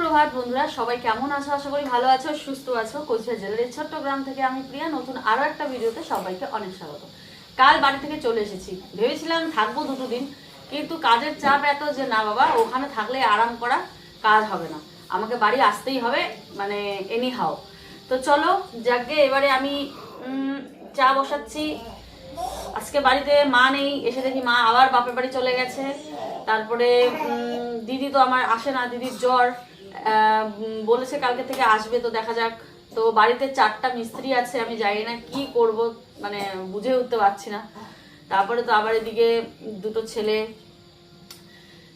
সুপ্রভাত বন্ধুরা, সবাই কেমন আছো? আশা করি ভালো আছো, সুস্থ আছো। কোচবিহার জেলার এই ছোট্ট গ্রাম থেকে আমি প্রিয়া নতুন আরো একটা ভিডিওতে সবাইকে অনেক স্বাগত। কাল বাড়ি থেকে চলে এসেছি, ভেবেছিলাম থাকবো 2 দিন, কিন্তু কাজের চাপ এত যে না বাবা, ওখানে থাকলে আরাম করা কাজ হবে না, আমাকে বাড়ি আসতেই হবে, মানে এনি হাও। তো চলো যাকে এবারে আমি চা বসাচ্ছি। আজকে বাড়িতে মা নেই, এসে দেখি মা আবার বাপের বাড়ি চলে গেছে। তারপরে দিদি তো আমার আসে না, দিদির জ্বর, বলেছে কালকে থেকে আসবে, তো দেখা যাক। তো বাড়িতে 4টা মিস্ত্রি আছে, আমি জানি না কি করব, মানে বুঝে উঠতে পারছি না। তারপরে তো আবার এদিকে 2টো ছেলে,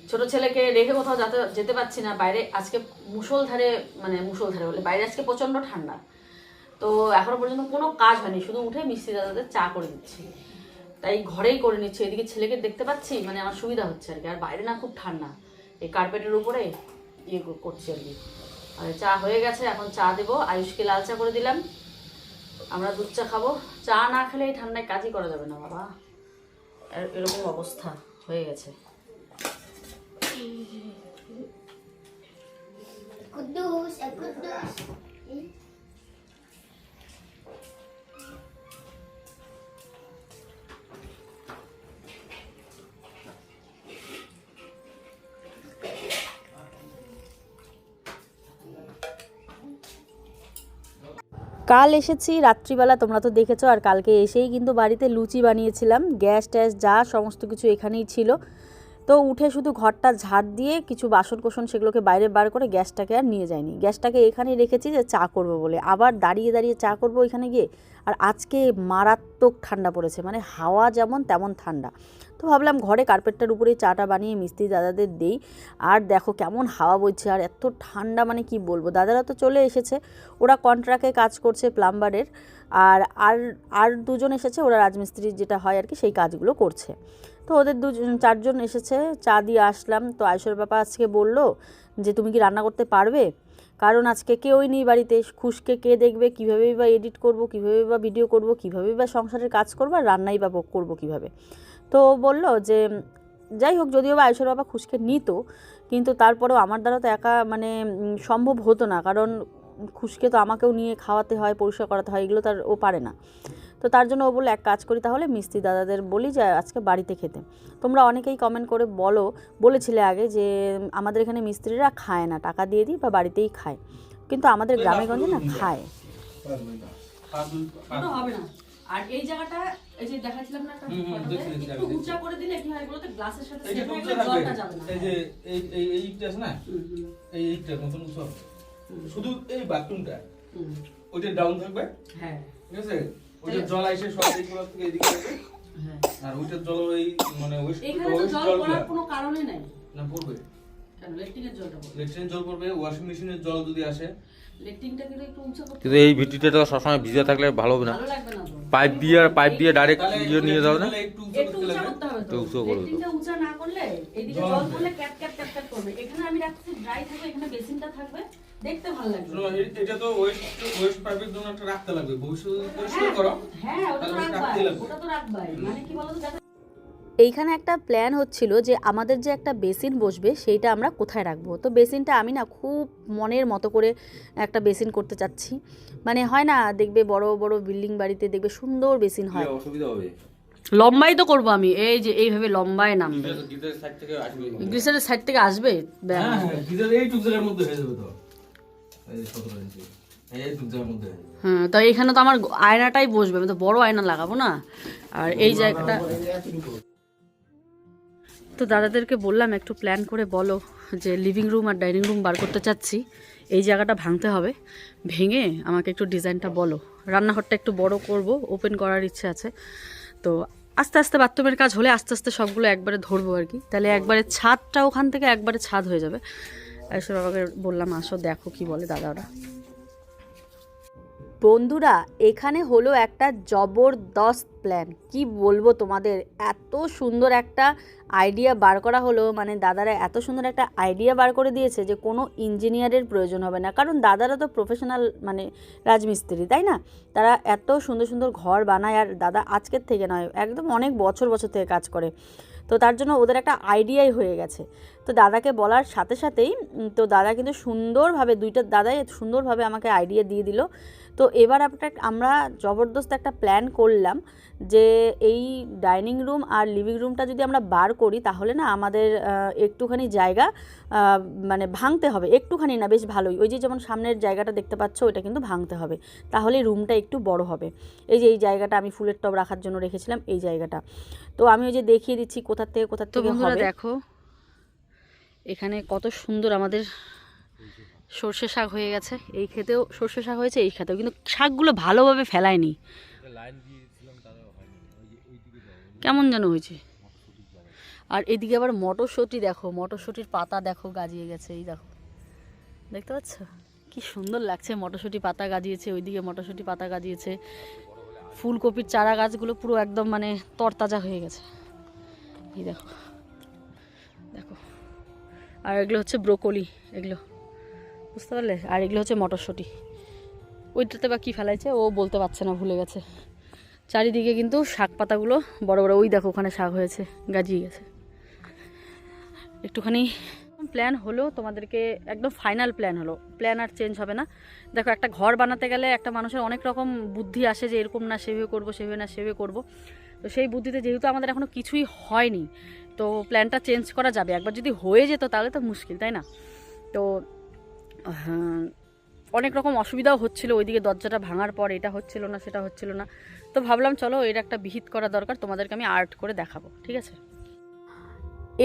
ছোট ছেলেকে রেখে কোথাও যেতে পারছি না বাইরে। আজকে মুষলধারে বলে বাইরে আজকে প্রচন্ড ঠান্ডা। তো এখনো পর্যন্ত কোনো কাজ হয়নি, শুধু উঠে মিস্ত্রি দাদাদের চা করে দিচ্ছি, তাই ঘরেই করে নিচ্ছি। এদিকে ছেলেকে দেখতে পাচ্ছি, মানে আমার সুবিধা হচ্ছে আর কি। আর বাইরে না খুব ঠান্ডা, এই কার্পেটের উপরে ইয়ে করছি আর কি। আর চা হয়ে গেছে, এখন চা দেবো। আয়ুষকে লাল চা করে দিলাম, আমরা দুধ চা খাবো। চা না খেলে এই ঠান্ডায় কাজই করা যাবে না বাবা, এরকম অবস্থা হয়ে গেছে। কাল এসেছি রাত্রিবেলা, তোমরা তো দেখেছো। আর কালকে এসেই কিন্তু বাড়িতে লুচি বানিয়েছিলাম, গ্যাস ট্যাস যা সমস্ত কিছু এখানেই ছিল। তো উঠে শুধু ঘরটা ঝাড় দিয়ে কিছু বাসন কোসন সেগুলোকে বাইরে বার করে গ্যাসটাকে আর নিয়ে যায়নি। গ্যাসটাকে এখানেই রেখেছি যে চা করবো বলে, আবার দাঁড়িয়ে দাঁড়িয়ে চা করবো এখানে গিয়ে। আর আজকে মারাত্মক ঠান্ডা পড়েছে, মানে হাওয়া যেমন তেমন ঠান্ডা। তো ভাবলাম ঘরে কার্পেটটার উপরেই চাটা বানিয়ে মিস্ত্রি দাদাদের দেই। আর দেখো কেমন হাওয়া বইছে, আর এত ঠান্ডা, মানে কি বলবো। দাদারা তো চলে এসেছে, ওরা কন্ট্রাক্টে কাজ করছে প্লাম্বারের। আর আর আর দুজন এসেছে, ওরা রাজমিস্ত্রি যেটা হয় আর কি, সেই কাজগুলো করছে। তো ওদের 4জন এসেছে, চা দিয়ে আসলাম। তো আয়ুষের বাবা আজকে বললো যে তুমি কি রান্না করতে পারবে, কারণ আজকে কেউই নেই বাড়িতে। খুশকে কে দেখবে, কীভাবেই বা এডিট করব, কীভাবেই বা ভিডিও করব, কীভাবেই বা সংসারের কাজ করবো, আর রান্নাই বা করবো কীভাবে। তো বললো যে যাই হোক, যদিও বা আয়ুষের বাবা খুশকে নিত, কিন্তু তারপরেও আমার দ্বারা তো একা মানে সম্ভব হতো না, কারণ খুশকে তো আমাকেও নিয়ে খাওয়াতে হয়, পরিষ্কার করাতে হয়, এগুলো তার ও পারে না। তো তার জন্য ও বললো এক কাজ করি তাহলে, মিস্ত্রি দাদাদের বলি যে আজকে বাড়িতে খেতে। তোমরা অনেকেই কমেন্ট করে বলেছিলে আগে যে আমাদের এখানে মিস্ত্রিরা খায় না, টাকা দিয়ে দিই বা বাড়িতেই খায়, কিন্তু আমাদের গ্রামে গঞ্জে না খায়। হবে না। আর এই জায়গাটা, এই যে দেখাচ্ছিলাম না, একটু উঁচা করে দিলে কি হয় বলতে, গ্লাসের সাথে সেট হয়ে গেলে জলটা যাবে না। এই যে এইটা আছে না, এইটা মতন সব শুধু এই বাথরুমটা ওইটা ডাউন থাকবে। হ্যাঁ, ঠিক আছে। ওইটা জল আইসে সব এইগুলো থেকে এদিকে আসবে। হ্যাঁ, আর ওইটার জল ওই মানে এখানে তো জল পড়ার কোনো কারণই নাই। না, পড়বে কেন? লেট্রিনের জলটা পড়বে, লেট্রিনের জল পড়বে, ওয়াশিং মেশিনের জল যদি আসে। লেট্রিনটা কিন্তু একটু উঁচা করতে, কিন্তু এই ভিডিওটা তো সবসময় ভিজে থাকলে ভালো হবে না। ভালো লাগবে না তো। পাইপ দিয়ে ডাইরেক্ট ইয়ে নিয়ে যাও না, একটু একটু উঁচা করতে হবে তো। উঁচু করে দাও। লেট্রিনটা উঁচা না করলে এদিকে জল পড়লে ক্যাট ক্যাট ক্যাট ক্যাট করবে। এখানে আমি রাখছি ড্রাই থাকবে, এখানে বেসিনটা থাকবে, দেখতে ভালো লাগবে। এটা তো ওয়েস্ট পাইপের জন্য একটা রাখতে লাগবে, ভবিষ্যতে পরিষ্কার করো। হ্যাঁ, ওটা তো রাখবাই, ওটা তো রাখবাই। মানে কি বলতো, এইখানে একটা প্ল্যান হচ্ছিল যে আমাদের যে একটা বেসিন বসবে সেইটা আমরা কোথায় রাখবো। তো বেসিনটা আমি না খুব মনের মতো করে একটা বেসিন করতে চাচ্ছি। মানে হয় না, দেখবে বড় বড় বিল্ডিং বাড়িতে দেখবে সুন্দর বেসিন হয়, অসুবিধা হবে। লম্বাই তো করবো আমি, এই যে এইভাবে লম্বায় নামবে, গিটারের সাইড থেকে আসবে, গ্রিসের সাইড থেকে আসবে। হ্যাঁ, গিটার এই টুকরার মধ্যে হয়ে যাবে তো, এই 17 ইঞ্চি এই টুকরার মধ্যে। হ্যাঁ, তো এখানে তো আমার আয়নাটাই বসবে, আমি তো বড় আয়না লাগাবো না। আর এই জায়গাটা তো দাদাদেরকে বললাম একটু প্ল্যান করে বলো, যে লিভিং রুম আর ডাইনিং রুম বার করতে চাচ্ছি। এই জায়গাটা ভাঙতে হবে, ভেঙে আমাকে একটু ডিজাইনটা বলো। রান্নাঘরটা একটু বড় করব, ওপেন করার ইচ্ছে আছে। তো আস্তে আস্তে বাথরুমের কাজ হলে আস্তে আস্তে সবগুলো একবারে ধরবো আর কি, তাহলে একবারে ছাদটা ওখান থেকে একবারে ছাদ হয়ে যাবে। এসব বাবাকে বললাম আসো দেখো কি বলে দাদারা। বন্ধুরা এখানে হলো একটা জবরদস্ত প্ল্যান, কি বলবো তোমাদের, এত সুন্দর একটা আইডিয়া বার করা হলো। মানে দাদারা এত সুন্দর একটা আইডিয়া বার করে দিয়েছে যে কোনো ইঞ্জিনিয়ারের প্রয়োজন হবে না, কারণ দাদারা তো প্রফেশনাল মানে রাজমিস্ত্রি, তাই না? তারা এত সুন্দর সুন্দর ঘর বানায়, আর দাদা আজকের থেকে নয়, একদম অনেক বছর বছর থেকে কাজ করে। তো তার জন্য ওদের একটা আইডিয়াই হয়ে গেছে। তো দাদাকে বলার সাথে সাথেই তো দাদা কিন্তু সুন্দরভাবে, দুইটা দাদাই সুন্দরভাবে আমাকে আইডিয়া দিয়ে দিল। তো এবার আমরা জবরদস্ত একটা প্ল্যান করলাম যে এই ডাইনিং রুম আর লিভিং রুমটা যদি আমরা বার করি তাহলে না আমাদের একটুখানি জায়গা মানে ভাঙতে হবে, একটুখানি না বেশ ভালোই, ওই যে যেমন সামনের জায়গাটা দেখতে পাচ্ছ ওইটা কিন্তু ভাঙতে হবে, তাহলে রুমটা একটু বড় হবে। এই যে এই জায়গাটা আমি ফুলের টব রাখার জন্য রেখেছিলাম, এই জায়গাটা। তো আমি ওই যে দেখিয়ে দিচ্ছি কোথা থেকে হবে। দেখো এখানে কত সুন্দর আমাদের সর্ষে শাক হয়ে গেছে, এই খেতেও সর্ষে শাক হয়েছে, এই খেতেও, কিন্তু শাকগুলো ভালোভাবে ফেলায়নি, কেমন যেন হয়েছে। আর এদিকে আবার মটরশুঁটি, দেখো মটরশুঁটির পাতা দেখো গাজিয়ে গেছে, এই দেখো দেখতে পাচ্ছ কি সুন্দর লাগছে, মটরশুঁটি পাতা গাজিয়েছে, ওইদিকে মটরশুঁটি পাতা গাজিয়েছে, ফুলকপির চারা গাছগুলো পুরো একদম মানে তরতাজা হয়ে গেছে, এই দেখো দেখো। আর এগুলো হচ্ছে ব্রোকলি, এগুলো বুঝতে পারলে, আর এগুলো হচ্ছে মটরশুঁটি। ওইটাতে বা কী ফেলাইছে ও বলতে পারছে না, ভুলে গেছে। চারিদিকে কিন্তু শাক পাতাগুলো বড় বড়, ওই দেখো ওখানে শাক হয়েছে, গাজিয়ে গেছে। একটুখানি প্ল্যান হলো, তোমাদেরকে একদম ফাইনাল প্ল্যান হলো, প্ল্যান আর চেঞ্জ হবে না। দেখো একটা ঘর বানাতে গেলে একটা মানুষের অনেক রকম বুদ্ধি আসে যে এরকম না সেভাবে করবো, সেভাবে না সেভাবে করবো। তো সেই বুদ্ধিতে যেহেতু আমাদের এখনও কিছুই হয়নি, তো প্ল্যানটা চেঞ্জ করা যাবে। একবার যদি হয়ে যেত তাহলে তো মুশকিল, তাই না? তো অনেক রকম অসুবিধাও হচ্ছিল, ওইদিকে দরজাটা ভাঙার পর এটা হচ্ছিল না সেটা হচ্ছিল না। তো ভাবলাম চলো এর একটা বিহিত করা দরকার, তোমাদেরকে আমি আর্ট করে দেখাবো, ঠিক আছে?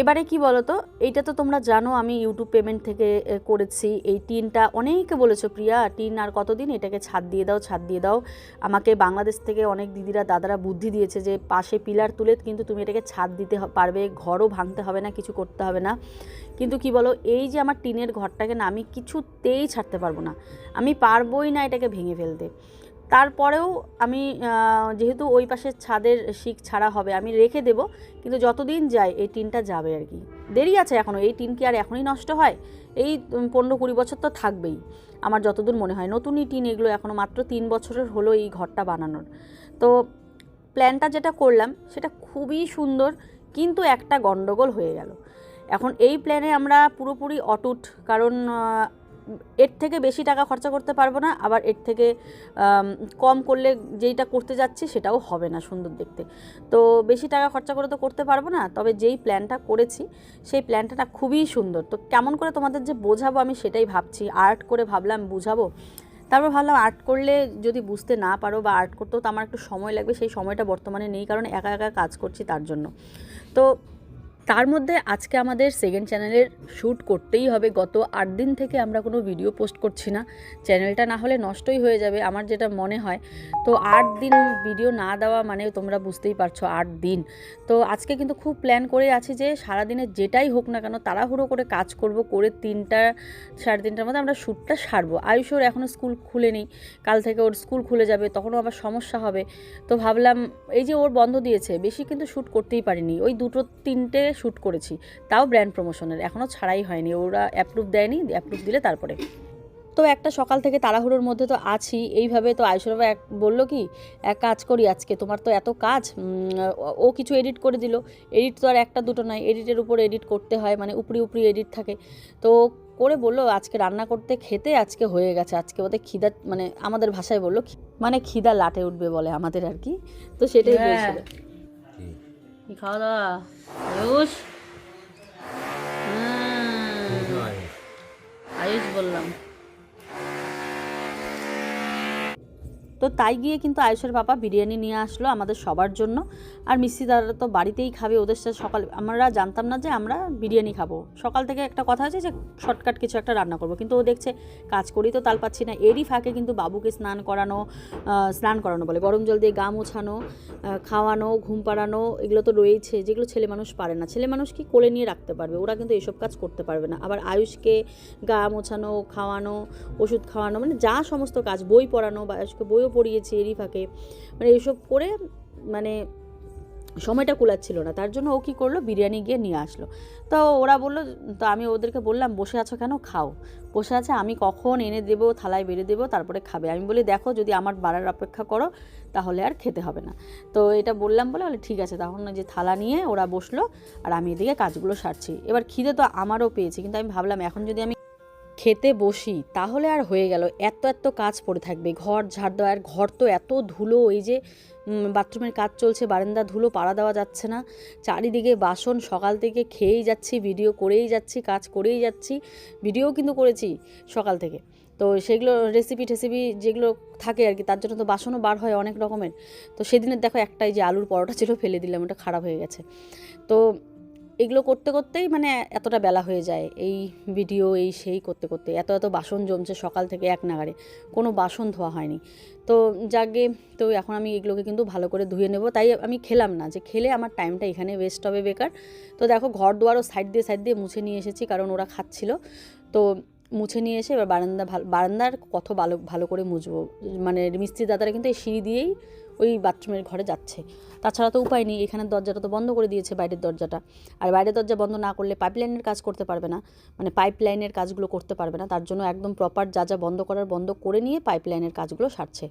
এবারে কি বলো তো, এইটা তো তোমরা জানো আমি ইউটিউব পেমেন্ট থেকে করেছি। এই টিনটা অনেকে বলেছো প্রিয়া টিন আর কতদিন, এটাকে ছাদ দিয়ে দাও, ছাদ দিয়ে দাও। আমাকে বাংলাদেশ থেকে অনেক দিদিরা দাদারা বুদ্ধি দিয়েছে যে পাশে পিলার তুলে কিন্তু তুমি এটাকে ছাদ দিতে পারবে, ঘরও ভাঙতে হবে না, কিছু করতে হবে না। কিন্তু কি বলো, এই যে আমার টিনের ঘরটাকে না আমি কিছুতেই ছাড়তে পারবো না, আমি পারবোই না এটাকে ভেঙে ফেলতে। তারপরেও আমি যেহেতু ওই পাশের ছাদের শিক ছাড়া হবে আমি রেখে দেব, কিন্তু যতদিন যায় এই টিনটা যাবে আর কি। দেরি আছে এখনও, এই টিন কি আর এখনই নষ্ট হয়? এই 15-20 বছর তো থাকবেই আমার যতদূর মনে হয়। নতুনই টিন এগুলো, এখনও মাত্র 3 বছরের হলো এই ঘরটা বানানোর। তো প্ল্যানটা যেটা করলাম সেটা খুবই সুন্দর, কিন্তু একটা গন্ডগোল হয়ে গেল। এখন এই প্ল্যানে আমরা পুরোপুরি অটুট, কারণ এর থেকে বেশি টাকা খরচা করতে পারবো না, আবার এর থেকে কম করলে যেইটা করতে যাচ্ছি সেটাও হবে না সুন্দর দেখতে। তো বেশি টাকা খরচা করে তো করতে পারবো না, তবে যেই প্ল্যানটা করেছি সেই প্ল্যানটা খুবই সুন্দর। তো কেমন করে তোমাদের যে বোঝাবো আমি সেটাই ভাবছি, আর্ট করে ভাবলাম বুঝাবো। তারপর ভাবলাম আর্ট করলে যদি বুঝতে না পারো, বা আর্ট করতেও তো আমার একটু সময় লাগবে, সেই সময়টা বর্তমানে নেই, কারণ একা একা কাজ করছি তার জন্য। তো তার মধ্যে আজকে আমাদের সেকেন্ড চ্যানেলের শ্যুট করতেই হবে। গত 8 দিন থেকে আমরা কোনো ভিডিও পোস্ট করছি না, চ্যানেলটা না হলে নষ্টই হয়ে যাবে আমার যেটা মনে হয়। তো 8 দিন ভিডিও না দেওয়া মানে তোমরা বুঝতেই পারছো 8 দিন। তো আজকে কিন্তু খুব প্ল্যান করে আছি যে সারাদিনে যেটাই হোক না কেন তাড়াহুড়ো করে কাজ করব, করে 3টা 3:30টার মধ্যে আমরা শ্যুটটা সারবো। আয়ুষের এখনও স্কুল খুলেনি, কাল থেকে ওর স্কুল খুলে যাবে, তখনও আবার সমস্যা হবে। তো ভাবলাম এই যে ওর বন্ধ দিয়েছে, বেশি কিন্তু শ্যুট করতেই পারিনি, ওই 2-3টে শ্যুট করেছি, তাও ব্র্যান্ড প্রমোশনের, এখনও ছাড়াই হয়নি, ওরা অ্যাপ্রুভ দেয়নি, অ্যাপ্রুভ দিলে তারপরে। তো একটা সকাল থেকে তাড়াহুড়োর মধ্যে তো আছি এইভাবে। তো আয়ুষের বাবা বললো কি এক কাজ করি, আজকে তোমার তো এত কাজ, ও কিছু এডিট করে দিল। এডিট তো আর একটা দুটো নয়, এডিটের উপর এডিট করতে হয়, মানে উপরি এডিট থাকে। তো করে বললো আজকে রান্না করতে খেতে আজকে হয়ে গেছে, আজকে ওদের খিদা, মানে আমাদের ভাষায় বললো মানে খিদা লাটে উঠবে বলে আমাদের আর কি। তো সেটাই বলছিল। কি খাওয়া দাওয়া আয়ুষ? আয়ুষ বললাম। তো তাই গিয়ে কিন্তু আয়ুষের বাবা বিরিয়ানি নিয়ে আসলো আমাদের সবার জন্য। আর মিষ্টি দাদা তো বাড়িতেই খাবে, ওদের সাথে সকাল আমরা জানতাম না যে আমরা বিরিয়ানি খাবো। সকাল থেকে একটা কথা আছে যে শর্টকাট কিছু একটা রান্না করবো, কিন্তু ও দেখছে কাজ করি তো তাল পাচ্ছি না। এরই ফাঁকে কিন্তু বাবুকে স্নান করানো বলে, গরম জল দিয়ে গা মোছানো, খাওয়ানো, ঘুম পাড়ানো, এগুলো তো রয়েছে, যেগুলো ছেলে মানুষ পারে না। ছেলে মানুষ কি কোলে নিয়ে রাখতে পারবে, ওরা কিন্তু এসব কাজ করতে পারবে না। আবার আয়ুষকে গা মোছানো, খাওয়ানো, ওষুধ খাওয়ানো, মানে যা সমস্ত কাজ, বই পড়ানো, বা আয়ুষকে বইও পড়িয়েছি এরই ফাঁকে, মানে এইসব করে মানে সময়টা কুলাচ্ছিল না, তার জন্য ও কী করলো, বিরিয়ানি গিয়ে নিয়ে আসলো। তো ওরা বললো, তো আমি ওদেরকে বললাম বসে আছো কেন, খাও। বসে আছে, আমি কখন এনে দেবো, থালায় বেড়ে দেবো, তারপরে খাবে। আমি বলি দেখো যদি আমার বাড়ার অপেক্ষা করো তাহলে আর খেতে হবে না। তো এটা বললাম বলে ঠিক আছে। তখন যে থালা নিয়ে ওরা বসলো আর আমি এদিকে কাজগুলো সারছি। এবার খিদে তো আমারও পেয়েছি, কিন্তু আমি ভাবলাম এখন যদি আমি খেতে বসি তাহলে আর হয়ে গেল, এত এত কাজ পড়ে থাকবে, ঘর ঝাড় দেওয়া, আর ঘর তো এত ধুলো, এই যে বাথরুমের কাজ চলছে, বারান্দা ধুলো পাড়া দেওয়া যাচ্ছে না, চারিদিকে বাসন, সকাল থেকে খেয়েই যাচ্ছি, ভিডিও করেই যাচ্ছি, কাজ করেই যাচ্ছি, ভিডিও কিন্তু করেছি সকাল থেকে। তো সেগুলো রেসিপি যেগুলো থাকে আর কি, তার জন্য তো বাসনও বার হয় অনেক রকমের। তো সেদিনের দেখো একটাই যে আলুর পরোটা ছিল, ফেলে দিলাম, ওটা খারাপ হয়ে গেছে। তো এগুলো করতে করতেই মানে এতটা বেলা হয়ে যায়, এই ভিডিও এই সেই করতে করতে এত এত বাসন জমছে সকাল থেকে এক নাগাড়ে, কোনো বাসন ধোয়া হয়নি। তো যাকে, তো এখন আমি এগুলোকে কিন্তু ভালো করে ধুয়ে নেব। তাই আমি খেলাম না, যে খেলে আমার টাইমটা এখানে ওয়েস্ট হবে বেকার। তো দেখো ঘর দুয়ারও সাইড দিয়ে মুছে নিয়ে এসেছি, কারণ ওরা খাচ্ছিল। তো মুছে নিয়ে এসে এবার বারান্দার কত ভালো করে মুছবো, মানে মিস্ত্রি দাদারা কিন্তু এই সিঁড়ি দিয়েই ওই বাথরুমের ঘরে যাচ্ছে, তাছাড়া তো উপায় নেই। এখানের দরজাটা তো বন্ধ করে দিয়েছে, বাইরের দরজাটা, আর বাইরের দরজা বন্ধ না করলে পাইপলাইনের কাজ করতে পারবে না, মানে পাইপলাইনের কাজগুলো করতে পারবে না। তার জন্য একদম প্রপার যা বন্ধ করার বন্ধ করে নিয়ে পাইপলাইনের কাজগুলো সারছে।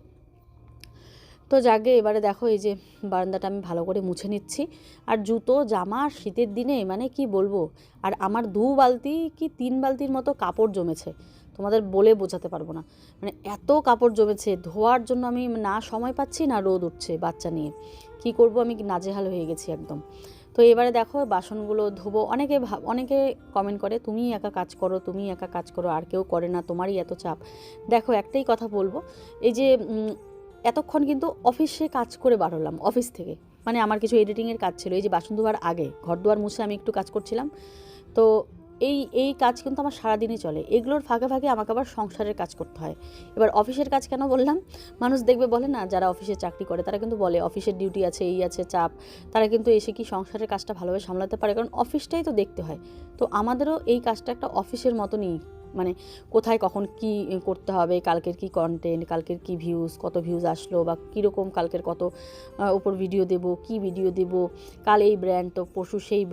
তো যাকে এবারে দেখো এই যে বারান্দাটা আমি ভালো করে মুছে নিচ্ছি। আর জুতো জামা শীতের দিনে মানে কি বলবো, আর আমার 2 বালতি কি 3 বালতির মতো কাপড় জমেছে, তোমাদের বলে বোঝাতে পারবো না। মানে এত কাপড় জমেছে, ধোয়ার জন্য আমি না সময় পাচ্ছি না রোদ উঠছে বাচ্চা নিয়ে, কি করব আমি নাজেহাল হয়ে গেছি একদম। তো এবারে দেখো বাসনগুলো ধোবো। অনেকে কমেন্ট করে তুমি একা কাজ করো, আর কেউ করে না, তোমারই এত চাপ। দেখো একটাই কথা বলবো, এই যে এতক্ষণ কিন্তু অফিসে কাজ করে বার হলাম, অফিস থেকে, মানে আমার কিছু এডিটিংয়ের কাজ ছিল, এই যে বাসন ধোয়ার আগে ঘর দুয়ার মুছে আমি একটু কাজ করছিলাম। তো এই কাজ কিন্তু আমার সারাদিনই চলে, এগুলোর ফাঁকে ফাঁকে আমাকে আবার সংসারের কাজ করতে হয়। এবার অফিসের কাজ কেন বললাম, মানুষ দেখবে বলে না, যারা অফিসে চাকরি করে তারা কিন্তু বলে অফিসের ডিউটি আছে, এই আছে চাপ, তারা কিন্তু এসে কি সংসারের কাজটা ভালোভাবে সামলাতে পারে, কারণ অফিসটাই তো দেখতে হয়। তো আমাদেরও এই কাজটা একটা অফিসের মতনই, মানে কোথায় কখন কি করতে হবে, কালকের কি কন্টেন্ট, কালকের কি ভিউজ, কত ভিউজ আসলো, বা কীরকম কালকের কত উপর ভিডিও দেব, কি ভিডিও দেব, কাল এই ব্র্যান্ড তো পরশু সেই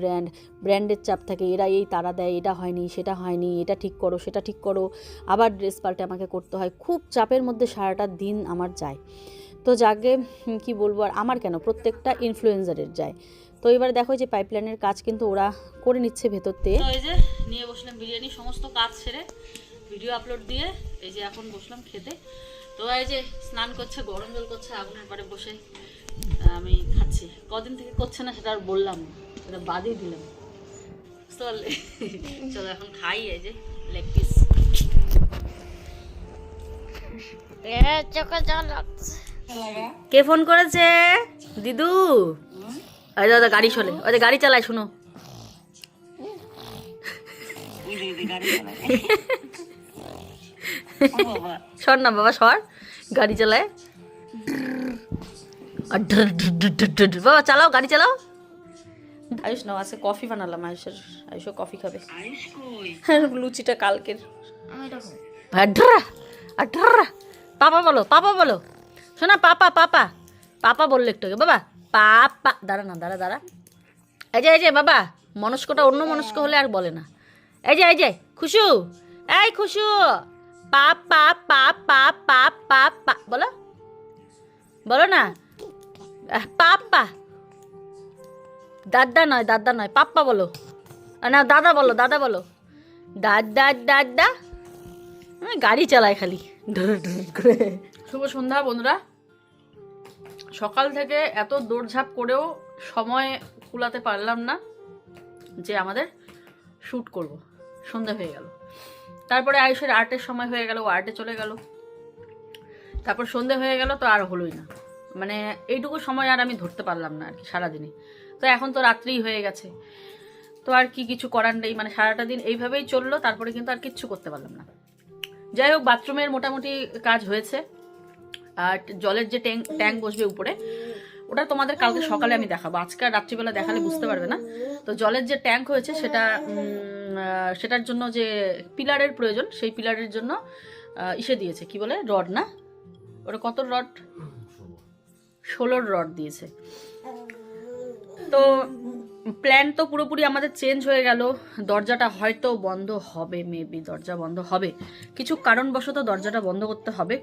ব্র্যান্ডের চাপ থাকে, এরা এই তারা দেয়, এটা হয়নি সেটা হয়নি, এটা ঠিক করো সেটা ঠিক করো, আবার ড্রেস পাল্টে আমাকে করতে হয়, খুব চাপের মধ্যে সারাটা দিন আমার যায়। তো যাকে কি বলবো, আর আমার কেন, প্রত্যেকটা ইনফ্লুয়েন্সারের যায়। তো এবার দেখো যে পাইপলাইনের কাজ কিন্তু ওরা করে নিচ্ছে ভেতর থেকে। তো এই যে নিয়ে বসলাম বিরিয়ানি, সমস্ত কাজ সেরে ভিডিও আপলোড দিয়ে এই যে এখন বসলাম খেতে। তো এই যে স্নান করছে, গরম জল করছে, আগুনের পাড়ে বসে আমি খাচ্ছি। কদিন থেকে করছে না সেটা আর বললাম না, সেটা বাদই দিলাম। চলো এখন খাই। এই যে লেগ পিস, কে ফোন করেছে? দিদু। ওই দাদা গাড়ি চলে, ওই যে গাড়ি চালায়, শুনো। সর না বাবা, সর, গাড়ি চালায় বাবা, চালাও গাড়ি চালাও। আয়ুষ নাও, আছে কফি বানালাম, আয়ুষও কফি খাবে। লুচিটা কালকের। পাপা বলো, পাপা বলো, শোনা, পাপা পাপা পাপা বললো একটু বাবা, পাপা। দাঁড়া। এই যে বাবা, মনস্কটা অন্য মনস্ক হলে আর বলে না। এই যে খুশু, এই খুশু, পাপ পাপ পাপ পাপ পাপ পাপ পাপ বলো না, পাপা। দাদা নয় পাপ্পা বলো না, দাদা বলো দাদা। গাড়ি চালায় খালি করে। শুভ সন্ধ্যা বন্ধুরা। সকাল থেকে এত দৌড়ঝাঁপ করেও সময় কুলাতে পারলাম না যে আমাদের শ্যুট করব, সন্ধ্যা হয়ে গেল। তারপরে আয়ুষের আর্টের সময় হয়ে গেল, ও আর্টে চলে গেল, তারপর সন্ধ্যে হয়ে গেল, তো আর হলোই না, মানে এইটুকু সময় আর আমি ধরতে পারলাম না আর কি সারাদিনে। তো এখন তো রাত্রিই হয়ে গেছে, তো আর কি কিছু করার নেই, মানে সারাটা দিন এইভাবেই চললো, তারপরে কিন্তু আর কিচ্ছু করতে পারলাম না। যাই হোক, বাথরুমের মোটামুটি কাজ হয়েছে, আর জলের যে ট্যাঙ্ক বসবে উপরে, ওটা তোমাদের কালকে সকালে আমি দেখাবো, আজকে রাত্রিবেলা দেখালে বুঝতে পারবে না। তো জলের যে ট্যাঙ্ক হয়েছে সেটার জন্য যে পিলারের প্রয়োজন, সেই পিলারের জন্য ইসে দিয়েছে, কি বলে, রড না, ওটা কত রড, 16 রড দিয়েছে। তো প্ল্যান তো পুরোপুরি আমাদের চেঞ্জ হয়ে গেল। দরজাটা হয়তো বন্ধ হবে, মেবি দরজা বন্ধ হবে, কিছু কারণবশত দরজাটা বন্ধ করতে হবে।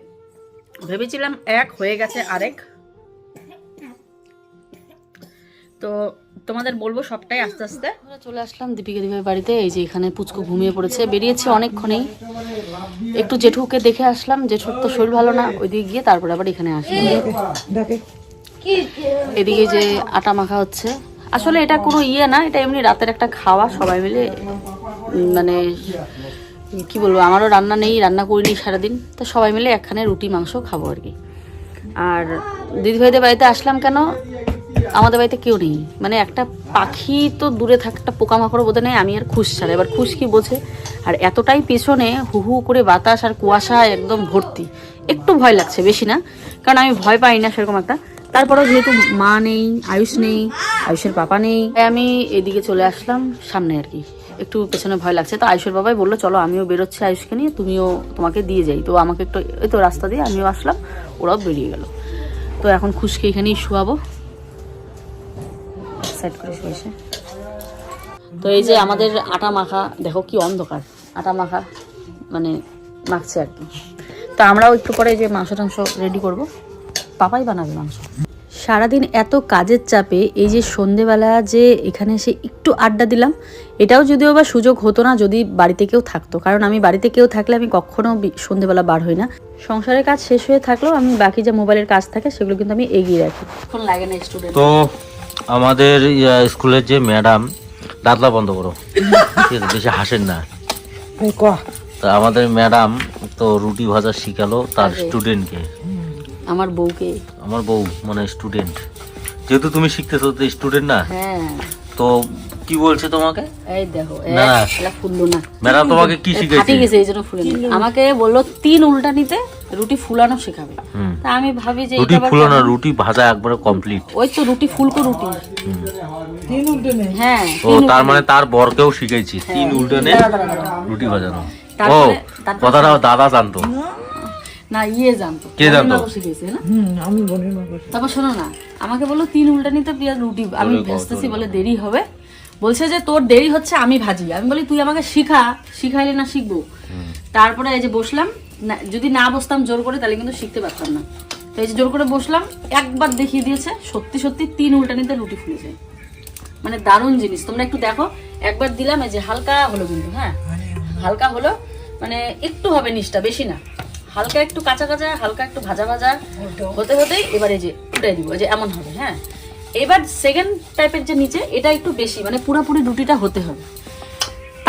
ভেবেছিলাম এক, হয়ে গেছে আরেক। তো তোমাদের বলবো সবটাই আস্তে আস্তে। চলে আসলাম দীপিকা দিদির বাড়িতে। এই যে এখানে পুচকু ঘুমিয়ে পড়েছে, বেরিয়েছে অনেকক্ষণেই। একটু জেঠুকে দেখে আসলাম, জেঠুর তো শরীর ভালো না, ওইদিকে গিয়ে তারপরে আবার এখানে আসলাম। এদিকে যে আটা মাখা হচ্ছে, আসলে এটা কোনো ইয়ে না, এটা এমনি রাতের একটা খাওয়া, সবাই মিলে মানে কি বলবো, আমারও রান্না নেই, রান্না করিনি সারাদিন, তো সবাই মিলে একখানে রুটি মাংস খাবো আর কি। আর দিদিভাইদের বাড়িতে আসলাম কেন, আমাদের বাড়িতে কেউ নেই, মানে একটা পাখি তো দূরে থাক, একটা পোকামাকড় বোধ নেই, আমি আর খুশ ছাড়া। এবার খুশ কি বোঝে, আর এতটাই পেছনে হু হু করে বাতাস আর কুয়াশা একদম ভর্তি, একটু ভয় লাগছে, বেশি না, কারণ আমি ভয় পাই না সেরকম একটা। তারপরেও যেহেতু মা নেই, আয়ুষ নেই, আয়ুষের পাপা নেই, তাই আমি এদিকে চলে আসলাম সামনে আর কি। একটু পেছনে ভয় লাগছে, তো আয়ুষের বাবাই বললো চলো আমিও বেরোচ্ছি আয়ুষকে নিয়ে, তুমিও তোমাকে দিয়ে যাই। তো আমাকে একটু ওই তো রাস্তা দিয়ে আমিও আসলাম, ওরাও বেরিয়ে গেল। তো এখন খুশকে এখানেই শোয়াবো, সাইড করে শুয়েছে। তো এই যে আমাদের আটা মাখা, দেখো কি অন্ধকার, আটা মাখা মানে মাখছে আর কি। তো আমরাও একটু পরে যে মাংস টাংস রেডি করবো, পাপাই বানাবে মাংস। সারাদিন এত কাজের চাপে এই যে সন্ধেবেলা যে এখানে এসে একটু আড্ডা দিলাম, এটাও যদিও বা সুযোগ হতো না যদি বাড়িতে কেউ থাকতো, কারণ আমি বাড়িতে কেউ থাকলে আমি কখনো সন্ধেবেলা বার হই না। সংসারের কাজ শেষ হয়ে থাকলেও আমি বাকি যে মোবাইলের কাজ থাকে সেগুলো কিন্তু আমি এগিয়ে রাখি। এখন লাগে না স্টুডেন্ট। তো আমাদের স্কুলের যে ম্যাডাম, দাদলা বন্ধ করো, ঠিক আছে, বেশি হাসেন না। তো আমাদের ম্যাডাম তো রুটি ভাজা শিখালো তার স্টুডেন্টকে, আমার বউকে। আমার বউ মানে স্টুডেন্ট, যেহেতু তুমি শিখতেছো তো স্টুডেন্ট না, হ্যাঁ। তো কি বলছে তোমাকে? এই দেখো, না এটা ফুললো না, ম্যাডাম তোমাকে কি শিখাইছে? ফাটি গেছে এই জন্য ফুলে না। আমাকে বললো 3 উল্টা নিতে, রুটি ফুলানো শেখাবে। তা আমি ভাবি যে রুটি ফুলানো, রুটি ভাজা একবারে কমপ্লিট। ওই তো রুটি ফুলকো রুটি। 3 উল্টা নেই, হ্যাঁ। ও তার মানে তার বরকেও শিখাইছি 3 উল্টানে রুটি ভাজানো। ও কথাটা দাদা জানতো না, ইয়ে জানতো, কে জানতো? শিখেছে না, আমি বোনের মা। তারপর শোনো না, আমাকে বললো 3 উল্টা নিতে পেঁয়াজ রুটি, আমি ভাজতেছি, বলে দেরি হবে, বলছে যে তোর দেরি হচ্ছে আমি ভাজি। আমি বলি তুই আমাকে শিখাইলে না শিখবো। তারপরে এই যে বসলাম, যদি না বসতাম জোর করে তাহলে কিন্তু শিখতে পারতাম না। তো এই যে জোর করে বসলাম, একবার দেখিয়ে দিয়েছে, সত্যি সত্যি 3 উল্টা নিতে রুটি ফুলে যায়। মানে দারুণ জিনিস, তোমরা একটু দেখো। একবার দিলাম, এই যে হালকা হলো কিন্তু, হ্যাঁ হালকা হলো, মানে একটু হবে নিচটা, বেশি না, হালকা একটু কাঁচা কাঁচা, হালকা একটু ভাজা ভাজা হতে হতেই এবার এই যে উঠাই দিব, যে এমন হবে। হ্যাঁ, এবার সেকেন্ড টাইপের যে নিচে, এটা একটু বেশি, মানে পুরোপুরি রুটিটা হতে হবে।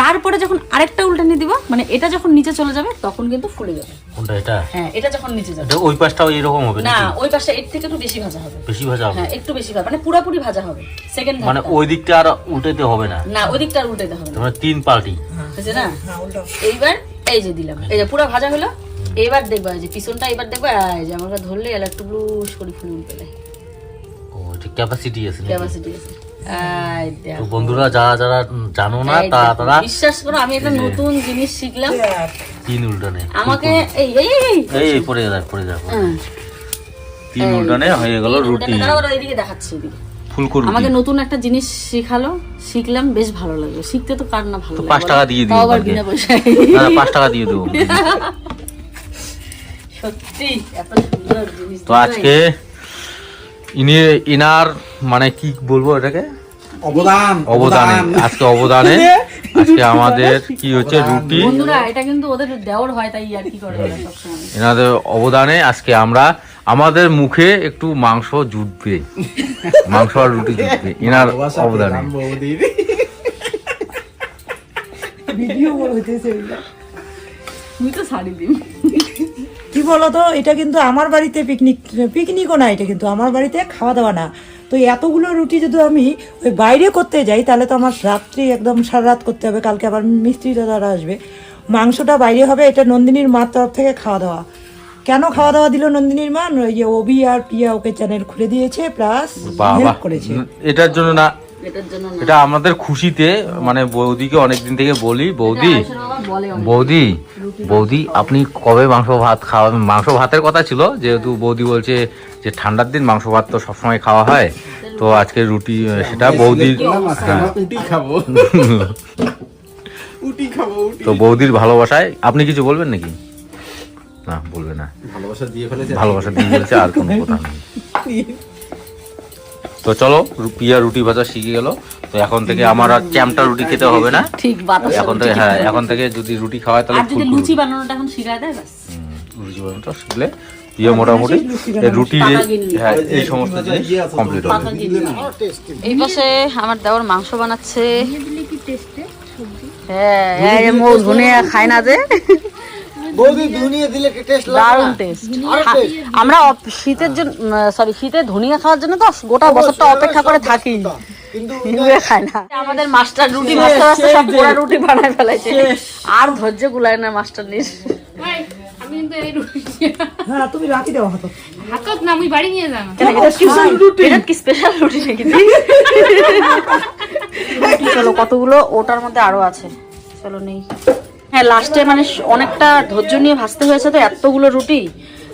তারপরে যখন আরেকটা উল্টানি দিব, মানে এটা যখন নিচে চলে যাবে তখন কিন্তু ফুলে যাবে। কোনটা এটা? হ্যাঁ, এটা যখন নিচে যাবে। ওই পাশটাও এরকম হবে না, ওই পাশটা এর থেকে একটু বেশি ভাজা হবে। বেশি ভাজা হবে? হ্যাঁ, একটু বেশি ভাজা, মানে পুরোপুরি ভাজা হবে সেকেন্ড। মানে ওই দিকটা আর উল্টাতে হবে না? না, ওই দিকটা আর উল্টাতে হবে না, মানে 3 পাল্টি, বুঝছে না? এইবার এই যে দিলাম, এই যে পুরো ভাজা হলো। এবার দেখবা যে পিছনটা, এবার দেখবা এই যে আমরা ধরলে এলা একটু ব্লুশ করে ফুলে উঠবে। ও এটা ক্যাপাসিটি আছে, ক্যাপাসিটি আছে। এই দেখো তো বন্ধুরা, যারা জানো না তারা বিশ্বাস করো, আমি একটা নতুন জিনিস শিখলাম। 3 উল্টানে আমাকে এই এই এই পড়ে যায় 3 উল্টানে হয়ে গেল রুটি। এইদিকে দেখাচ্ছি, এদিকে ফুলকো রুটি। আমাকে নতুন একটা জিনিস শিখলাম, বেশ ভালো লাগলো। শিখতে তো কার না ভালো লাগে। 5 টাকা দিয়ে দিও, আবার বিনা পয়সায়। না 5 টাকা দিয়ে দেবো। সত্যি এত সুন্দর জিনিস। তো আজকে ইনার মানে কি বলবো এটাকে, অবদানে আজকে আমাদের কি হচ্ছে, রুটি। বন্ধুরা, এটা কিন্তু ওদের দেওর হয়, তাই আর কি করে ওরা সবসময়। এনাদের অবদানে আজকে আমরা, আমাদের মুখে একটু মাংস জুটবে, মাংস আর রুটি জুটবে এনার অবদানে। তুই তো শাড়ি দিন। কি বলতো, এটা কিন্তু আমার বাড়িতে পিকনিকও না, এটা কিন্তু আমার বাড়িতে খাওয়া দাওয়া না। তো এতগুলো রুটি যদি আমি ওই বাইরে করতে যাই, তাহলে তো আমার রাত্রি একদম সারা রাত করতে হবে, কালকে আবার মিস্ত্রি দাদারা আসবে। মাংসটা বাইরে হবে, এটা নন্দিনীর মার তরফ থেকে খাওয়া দাওয়া। কেন খাওয়া দাওয়া দিল নন্দিনীর মা? ওই যে অবি আর প্রিয়া ওকে চ্যানেল খুলে দিয়েছে, প্লাস হেল্প করেছে। এটার জন্য না, এটা আমাদের খুশিতে, মানে বৌদিকে অনেকদিন থেকে বলি, বৌদি আপনি কবে মাংস ভাত খাওয়াবেন? মাংস ভাতের কথা ছিল, যেহেতু বৌদি বলছে যে ঠান্ডার দিন মাংস ভাত তো সবসময় খাওয়া হয়, তো তো আজকে রুটি সেটা বৌদির, হ্যাঁ উটি খাবো উটি খাবো উটি। তো বৌদির ভালোবাসায় আপনি কিছু বলবেন নাকি? না বলবে না, ভালোবাসা দিয়ে ফেলেছে, ভালোবাসা দিয়ে বলছে, আর কোনো কথা নেই। তো চলো, পিয়া রুটি ভাজা শিখে গেল। তো এখন থেকে আমার আর চ্যামটা রুটি খেতে হবে না। ঠিক বাতাস এখন থেকে, হ্যাঁ এখন থেকে যদি রুটি খাওয়ায় তাহলে আর যদি লুচি বানানোটা এখন শিখায় দেয় ব্যাস। লুচি বানানোটা শিখলে পিয়া মোটামুটি রুটি, হ্যাঁ এই সমস্ত জিনিস কমপ্লিট হবে। এই পাশে আমার দেওর মাংস বানাচ্ছে। হ্যাঁ এই মৌ ধনিয়া খায় না যে, দারুণ টেস্ট। আমরা শীতের জন্য, সরি শীতে ধনিয়া খাওয়ার জন্য তো গোটা বছরটা অপেক্ষা করে থাকি, কিন্তু খায় না। আমাদের মাস্টার রুটি ভাজতে ভাজতে সব পোড়া রুটি বানায় ফেলাইছে, আর ধৈর্য কুলায় না মাস্টার নিস। আমি কিন্তু এই রুটি হ্যাঁ তুমি রাখি দাও হাতত। হাতত না, আমি বাড়ি নিয়ে যাবো। এটা কি স্পেশাল রুটি নাকি? চলো কতগুলো, ওটার মধ্যে আরো আছে, চলো নেই। হ্যাঁ লাস্টে মানে অনেকটা ধৈর্য নিয়ে ভাজতে হয়েছে, তো এতগুলো রুটি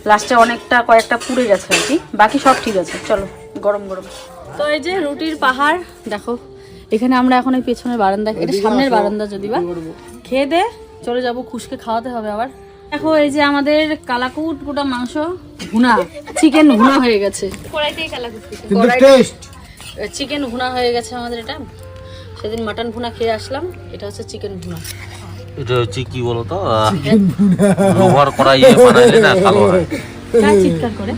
লাস্টে অনেকটা কয়েকটা পুড়ে গেছে আর কি, বাকি সব ঠিক আছে। চলো গরম গরম। তো এই যে রুটির পাহাড় দেখো, এখানে আমরা এখন এই পেছনের বারান্দা, এটা সামনের বারান্দা যদি বা খেয়ে দে চলে যাবো, খুশকে খাওয়াতে হবে আবার। দেখো এই যে আমাদের কালাকুট গোটা মাংস ভুনা, চিকেন ভুনা হয়ে গেছে, কড়াইতেই কালা কুচি। চিকেন ভুনা হয়ে গেছে আমাদের। এটা সেদিন মাটন ভুনা খেয়ে আসলাম, এটা হচ্ছে চিকেন ভুনা। এটা হচ্ছে কি বলতো, লোহার কড়াই বানাইলে না ভালো হয়। তাই চিৎকার করে।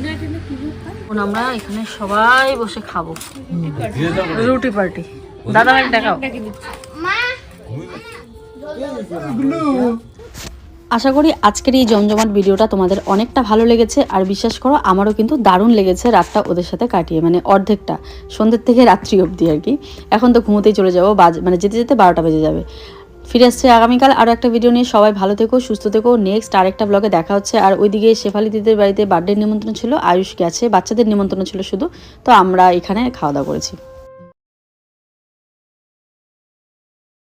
এখন আমরা এখানে সবাই বসে খাবো রুটি পার্টি। দাদা ভাই দেখাও। আশা করি আজকের এই জমজমাট ভিডিওটা তোমাদের অনেকটা ভালো লেগেছে, আর বিশ্বাস করো আমারও কিন্তু দারুণ লেগেছে রাতটা ওদের সাথে কাটিয়ে, মানে অর্ধেকটা সন্ধ্যের থেকে রাত্রি অবধি আর কি। এখন তো ঘুমোতেই চলে যাবো, মানে যেতে যেতে 12টা বেজে যাবে। ফিরে আসছে আগামীকাল আরও একটা ভিডিও নিয়ে। সবাই ভালো থেকো, সুস্থ থেকো। নেক্সট আরেকটা ব্লগে দেখা হচ্ছে। আর ওইদিকে শেফালি দিদির বাড়িতে বার্থডে নিমন্ত্রণ ছিল, আয়ুষ গেছে, বাচ্চাদের নিমন্ত্রণ ছিল শুধু, তো আমরা এখানে খাওয়া দাওয়া করেছি।